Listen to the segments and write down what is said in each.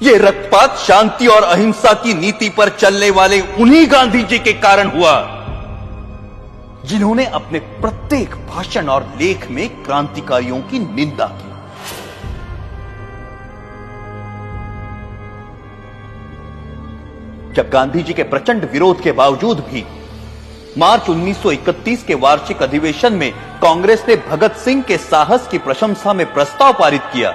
ये रक्तपात शांति और अहिंसा की नीति पर चलने वाले उन्हीं गांधी जी के कारण हुआ जिन्होंने अपने प्रत्येक भाषण और लेख में क्रांतिकारियों की निंदा की। जब गांधी जी के प्रचंड विरोध के बावजूद भी मार्च 1931 के वार्षिक अधिवेशन में कांग्रेस ने भगत सिंह के साहस की प्रशंसा में प्रस्ताव पारित किया,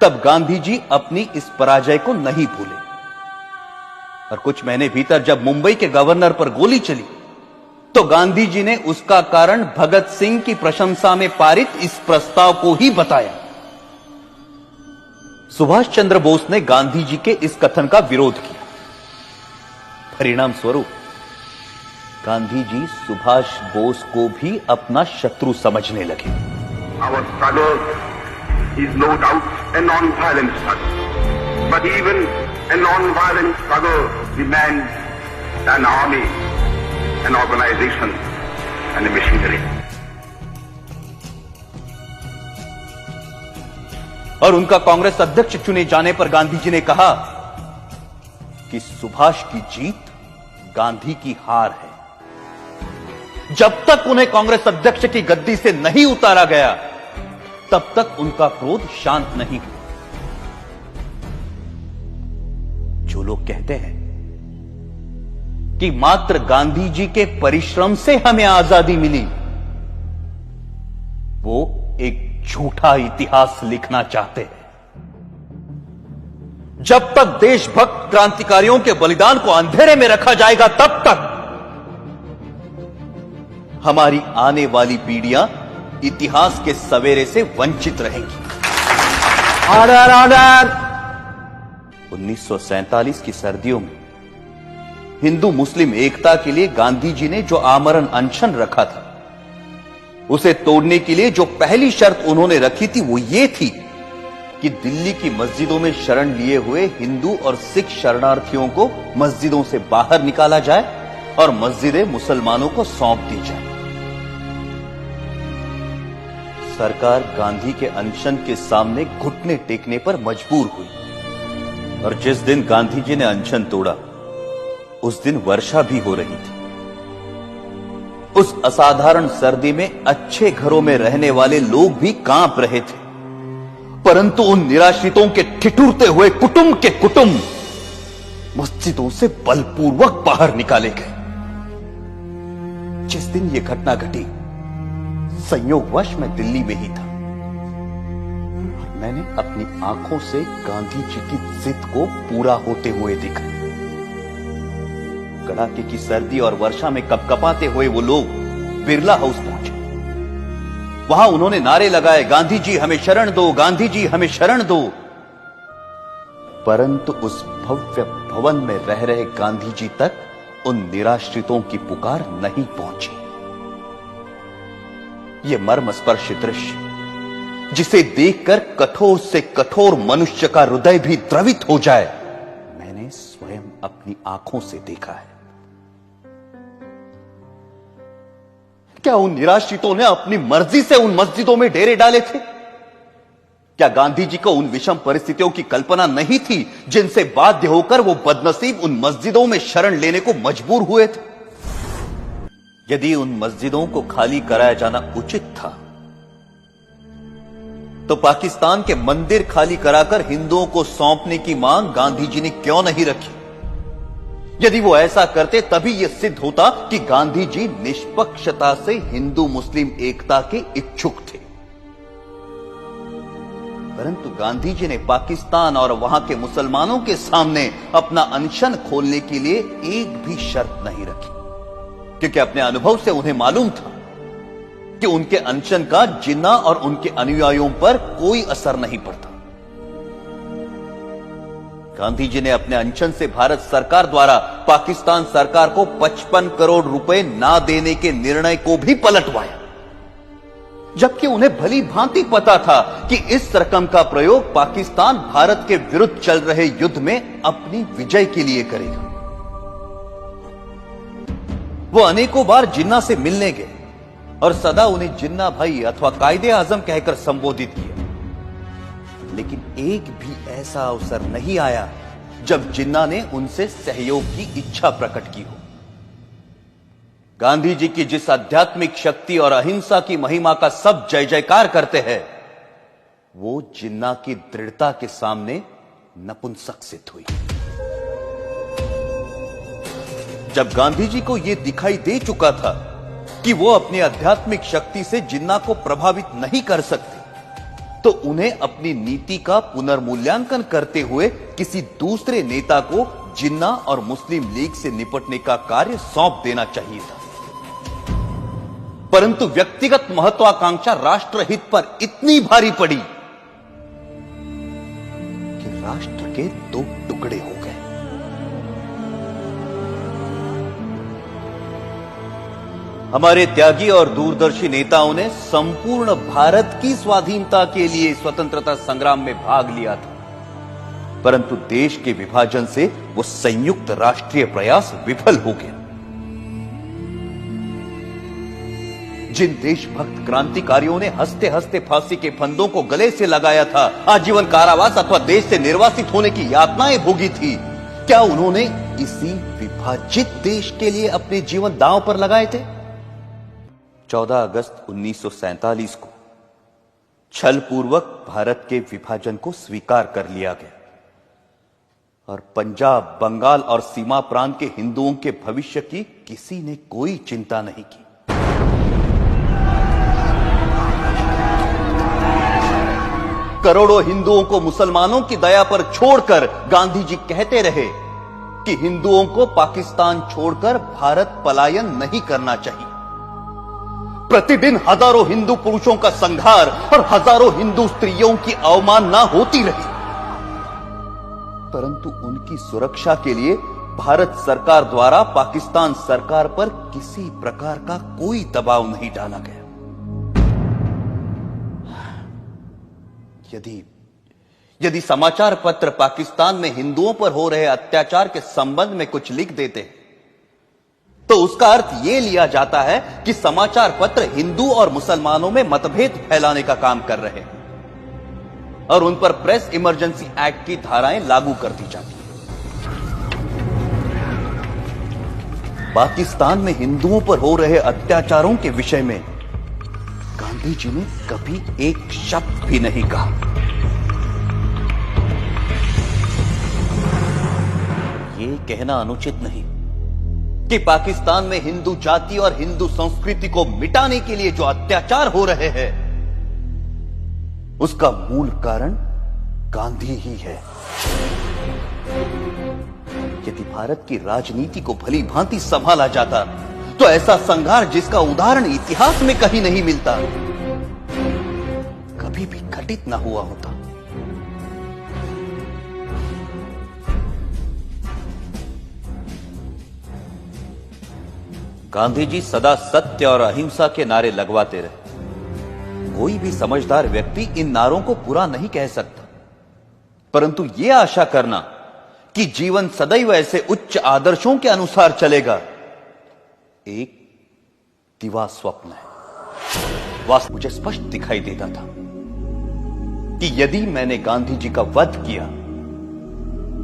तब गांधी जी अपनी इस पराजय को नहीं भूले और कुछ महीने भीतर जब मुंबई के गवर्नर पर गोली चली तो गांधी जी ने उसका कारण भगत सिंह की प्रशंसा में पारित इस प्रस्ताव को ही बताया। सुभाष चंद्र बोस ने गांधी जी के इस कथन का विरोध किया। परिणाम स्वरूप गांधी जी सुभाष बोस को भी अपना शत्रु समझने लगे। Our struggle is no doubt a non-violent struggle, but even a non-violent struggle demands an army, an organization, and a machinery. और उनका कांग्रेस अध्यक्ष चुने जाने पर गांधी जी ने कहा कि सुभाष की जीत गांधी की हार है। जब तक उन्हें कांग्रेस अध्यक्ष की गद्दी से नहीं उतारा गया तब तक उनका क्रोध शांत नहीं हुआ। जो लोग कहते हैं कि मात्र गांधी जी के परिश्रम से हमें आजादी मिली, वो एक झूठा इतिहास लिखना चाहते हैं। जब तक देशभक्त क्रांतिकारियों के बलिदान को अंधेरे में रखा जाएगा तब तक हमारी आने वाली पीढ़ियां इतिहास के सवेरे से वंचित रहेंगी। Order order. 1947 की सर्दियों में हिंदू मुस्लिम एकता के लिए गांधी जी ने जो आमरण अनशन रखा था, उसे तोड़ने के लिए जो पहली शर्त उन्होंने रखी थी वो ये थी कि दिल्ली की मस्जिदों में शरण लिए हुए हिंदू और सिख शरणार्थियों को मस्जिदों से बाहर निकाला जाए और मस्जिदें मुसलमानों को सौंप दी जाए। सरकार गांधी के अनशन के सामने घुटने टेकने पर मजबूर हुई और जिस दिन गांधी जी ने अनशन तोड़ा उस दिन वर्षा भी हो रही थी। उस असाधारण सर्दी में अच्छे घरों में रहने वाले लोग भी कांप रहे थे, परंतु उन निराश्रितों के ठिठुरते हुए कुटुंब के कुटुंब मस्जिदों से बलपूर्वक बाहर निकाले गए। जिस दिन यह घटना घटी संयोगवश मैं दिल्ली में ही था और मैंने अपनी आंखों से गांधी जी की जिद को पूरा होते हुए देखा। कड़ाके की सर्दी और वर्षा में कपकपाते हुए वो लोग बिरला हाउस पहुंचे। वहां उन्होंने नारे लगाए, गांधी जी हमें शरण दो, गांधी जी हमें शरण दो। परंतु उस भव्य भवन में रह रहे गांधी जी तक उन निराश्रितों की पुकार नहीं पहुंची। यह मर्मस्पर्शी दृश्य जिसे देखकर कठोर से कठोर मनुष्य का हृदय भी द्रवित हो जाए, मैंने स्वयं अपनी आंखों से देखा है। क्या उन निराश्रितों ने अपनी मर्जी से उन मस्जिदों में डेरे डाले थे? क्या गांधी जी को उन विषम परिस्थितियों की कल्पना नहीं थी जिनसे बाध्य होकर वो बदनसीब उन मस्जिदों में शरण लेने को मजबूर हुए थे? यदि उन मस्जिदों को खाली कराया जाना उचित था तो पाकिस्तान के मंदिर खाली कराकर हिंदुओं को सौंपने की मांग गांधी जी ने क्यों नहीं रखी? यदि वो ऐसा करते तभी यह सिद्ध होता कि गांधी जी निष्पक्षता से हिंदू मुस्लिम एकता के इच्छुक थे। परंतु गांधी जी ने पाकिस्तान और वहां के मुसलमानों के सामने अपना अनशन खोलने के लिए एक भी शर्त नहीं रखी, क्योंकि अपने अनुभव से उन्हें मालूम था कि उनके अनशन का जिन्ना और उनके अनुयायियों पर कोई असर नहीं पड़ता। गांधी जी ने अपने अनशन से भारत सरकार द्वारा पाकिस्तान सरकार को 55 करोड़ रुपए ना देने के निर्णय को भी पलटवाया, जबकि उन्हें भली भांति पता था कि इस रकम का प्रयोग पाकिस्तान भारत के विरुद्ध चल रहे युद्ध में अपनी विजय के लिए करेगा। वो अनेकों बार जिन्ना से मिलने गए और सदा उन्हें जिन्ना भाई अथवा कायदे आजम कहकर संबोधित किया। लेकिन एक भी ऐसा अवसर नहीं आया जब जिन्ना ने उनसे सहयोग की इच्छा प्रकट की हो। गांधी जी की जिस आध्यात्मिक शक्ति और अहिंसा की महिमा का सब जय जयकार करते हैं, वो जिन्ना की दृढ़ता के सामने नपुंसक सिद्ध हुई। जब गांधी जी को यह दिखाई दे चुका था कि वो अपनी आध्यात्मिक शक्ति से जिन्ना को प्रभावित नहीं कर सकते, तो उन्हें अपनी नीति का पुनर्मूल्यांकन करते हुए किसी दूसरे नेता को जिन्ना और मुस्लिम लीग से निपटने का कार्य सौंप देना चाहिए था। परंतु व्यक्तिगत महत्वाकांक्षा राष्ट्रहित पर इतनी भारी पड़ी कि राष्ट्र के दो टुकड़े हो गए। हमारे त्यागी और दूरदर्शी नेताओं ने संपूर्ण भारत की स्वाधीनता के लिए स्वतंत्रता संग्राम में भाग लिया था, परंतु देश के विभाजन से वो संयुक्त राष्ट्रीय प्रयास विफल हो गया। जिन देशभक्त क्रांतिकारियों ने हंसते हंसते फांसी के फंदों को गले से लगाया था, आजीवन कारावास अथवा देश से निर्वासित होने की यातनाएं भोगी थी, क्या उन्होंने इसी विभाजित देश के लिए अपने जीवन दांव पर लगाए थे? 14 अगस्त 1947 को छलपूर्वक भारत के विभाजन को स्वीकार कर लिया गया और पंजाब, बंगाल और सीमा प्रांत के हिंदुओं के भविष्य की किसी ने कोई चिंता नहीं की। करोड़ों हिंदुओं को मुसलमानों की दया पर छोड़कर गांधी जी कहते रहे कि हिंदुओं को पाकिस्तान छोड़कर भारत पलायन नहीं करना चाहिए। प्रतिदिन हजारों हिंदू पुरुषों का संहार और हजारों हिंदू स्त्रियों की अवमानना होती रही, परंतु उनकी सुरक्षा के लिए भारत सरकार द्वारा पाकिस्तान सरकार पर किसी प्रकार का कोई दबाव नहीं डाला गया। यदि समाचार पत्र पाकिस्तान में हिंदुओं पर हो रहे अत्याचार के संबंध में कुछ लिख देते हैं, तो उसका अर्थ यह लिया जाता है कि समाचार पत्र हिंदू और मुसलमानों में मतभेद फैलाने का काम कर रहे हैं और उन पर प्रेस इमरजेंसी एक्ट की धाराएं लागू कर दी जाती हैं। पाकिस्तान में हिंदुओं पर हो रहे अत्याचारों के विषय में गांधी जी ने कभी एक शब्द भी नहीं कहा। यह कहना अनुचित नहीं कि पाकिस्तान में हिंदू जाति और हिंदू संस्कृति को मिटाने के लिए जो अत्याचार हो रहे हैं, उसका मूल कारण गांधी ही है। यदि भारत की राजनीति को भली भांति संभाला जाता तो ऐसा संघार जिसका उदाहरण इतिहास में कहीं नहीं मिलता, कभी भी घटित ना हुआ होता। गांधी जी सदा सत्य और अहिंसा के नारे लगवाते रहे। कोई भी समझदार व्यक्ति इन नारों को पूरा नहीं कह सकता, परंतु यह आशा करना कि जीवन सदैव ऐसे उच्च आदर्शों के अनुसार चलेगा, एक दिवा स्वप्न है। वास्तव मुझे स्पष्ट दिखाई देता था कि यदि मैंने गांधी जी का वध किया,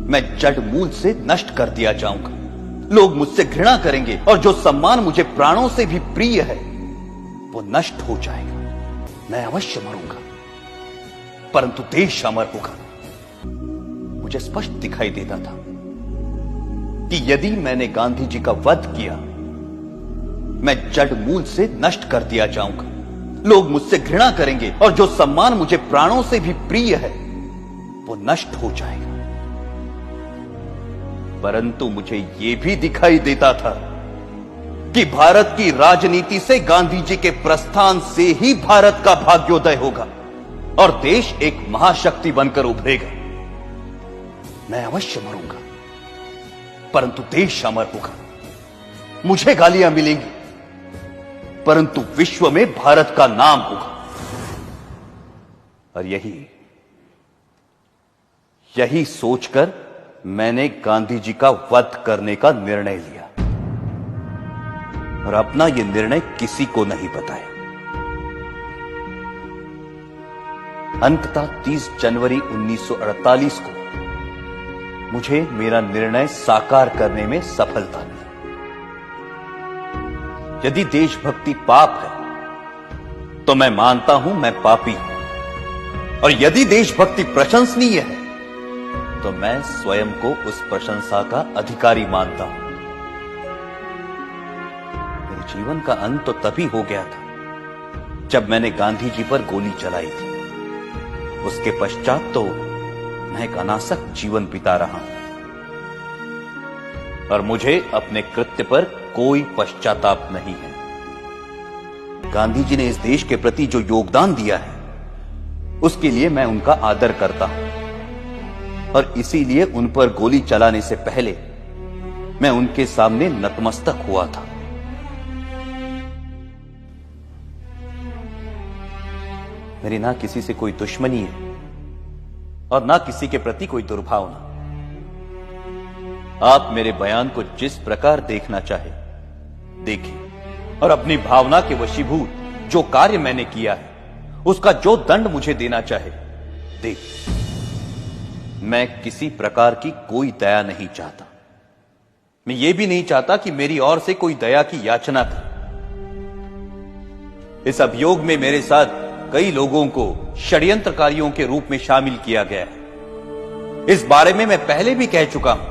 मैं जड़ मूल से नष्ट कर दिया जाऊंगा। लोग मुझसे घृणा करेंगे और जो सम्मान मुझे प्राणों से भी प्रिय है वो नष्ट हो जाएगा। मैं अवश्य मरूंगा, परंतु देश अमर होगा। मुझे स्पष्ट दिखाई देता था कि यदि मैंने गांधी जी का वध किया, मैं जड़ मूल से नष्ट कर दिया जाऊंगा। लोग मुझसे घृणा करेंगे और जो सम्मान मुझे प्राणों से भी प्रिय है वो नष्ट हो जाएगा। परंतु मुझे यह भी दिखाई देता था कि भारत की राजनीति से गांधी जी के प्रस्थान से ही भारत का भाग्योदय होगा और देश एक महाशक्ति बनकर उभरेगा। मैं अवश्य मरूंगा, परंतु देश अमर होगा। मुझे गालियां मिलेंगी, परंतु विश्व में भारत का नाम होगा। और यही सोचकर मैंने गांधी जी का वध करने का निर्णय लिया और अपना यह निर्णय किसी को नहीं बताया। अंततः 30 जनवरी 1948 को मुझे मेरा निर्णय साकार करने में सफलता मिली। यदि देशभक्ति पाप है तो मैं मानता हूं मैं पापी हूं, और यदि देशभक्ति प्रशंसनीय है तो मैं स्वयं को उस प्रशंसा का अधिकारी मानता हूं। मेरे जीवन का अंत तो तभी हो गया था जब मैंने गांधी जी पर गोली चलाई थी। उसके पश्चात तो मैं एक अनासक जीवन बिता रहा हूं और मुझे अपने कृत्य पर कोई पश्चाताप नहीं है। गांधी जी ने इस देश के प्रति जो योगदान दिया है उसके लिए मैं उनका आदर करता हूं, और इसीलिए उन पर गोली चलाने से पहले मैं उनके सामने नतमस्तक हुआ था। मेरी ना किसी से कोई दुश्मनी है और ना किसी के प्रति कोई दुर्भावना। आप मेरे बयान को जिस प्रकार देखना चाहे देखिए, और अपनी भावना के वशीभूत जो कार्य मैंने किया है उसका जो दंड मुझे देना चाहे देखिए। मैं किसी प्रकार की कोई दया नहीं चाहता। मैं ये भी नहीं चाहता कि मेरी ओर से कोई दया की याचना करे। इस अभियोग में मेरे साथ कई लोगों को षड्यंत्रकारियों के रूप में शामिल किया गया है। इस बारे में मैं पहले भी कह चुका हूं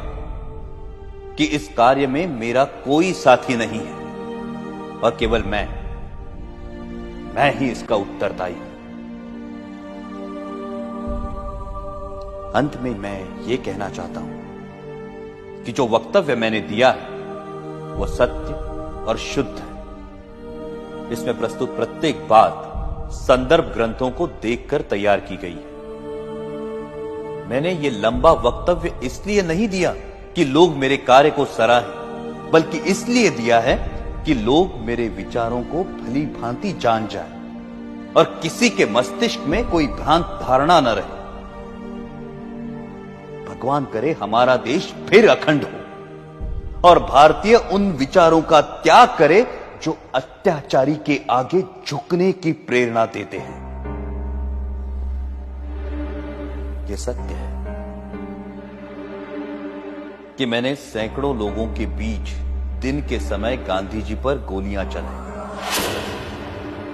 कि इस कार्य में मेरा कोई साथी नहीं है और केवल मैं ही इसका उत्तरदायी हूं। अंत में मैं ये कहना चाहता हूं कि जो वक्तव्य मैंने दिया है वो सत्य और शुद्ध है। इसमें प्रस्तुत प्रत्येक बात संदर्भ ग्रंथों को देखकर तैयार की गई है। मैंने ये लंबा वक्तव्य इसलिए नहीं दिया कि लोग मेरे कार्य को सराहें, बल्कि इसलिए दिया है कि लोग मेरे विचारों को भली भांति जान जाएं और किसी के मस्तिष्क में कोई भ्रांत धारणा न रहे। भगवान करे हमारा देश फिर अखंड हो और भारतीय उन विचारों का त्याग करे जो अत्याचारी के आगे झुकने की प्रेरणा देते हैं। यह सत्य है कि मैंने सैकड़ों लोगों के बीच दिन के समय गांधी जी पर गोलियां चलाई,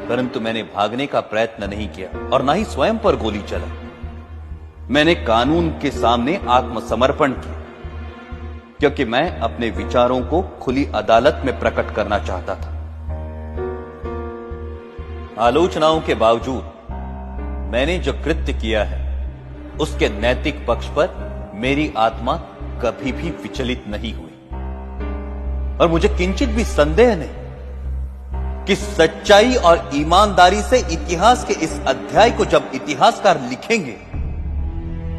परंतु मैंने भागने का प्रयत्न नहीं किया और ना ही स्वयं पर गोली चलाई। मैंने कानून के सामने आत्मसमर्पण किया क्योंकि मैं अपने विचारों को खुली अदालत में प्रकट करना चाहता था। आलोचनाओं के बावजूद मैंने जो कृत्य किया है उसके नैतिक पक्ष पर मेरी आत्मा कभी भी विचलित नहीं हुई और मुझे किंचित भी संदेह नहीं कि सच्चाई और ईमानदारी से इतिहास के इस अध्याय को जब इतिहासकार लिखेंगे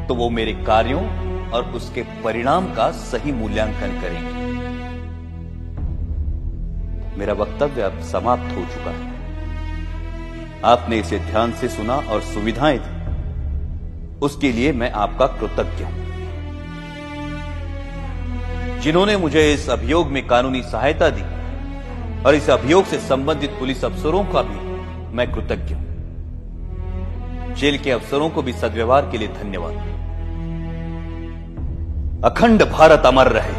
तो वो मेरे कार्यों और उसके परिणाम का सही मूल्यांकन करेंगे। मेरा वक्तव्य अब समाप्त हो चुका है। आपने इसे ध्यान से सुना और सुविधाएं दी, उसके लिए मैं आपका कृतज्ञ हूं। जिन्होंने मुझे इस अभियोग में कानूनी सहायता दी और इस अभियोग से संबंधित पुलिस अफसरों का भी मैं कृतज्ञ हूं। जेल के अफसरों को भी सद्व्यवहार के लिए धन्यवाद। अखंड भारत अमर रहे।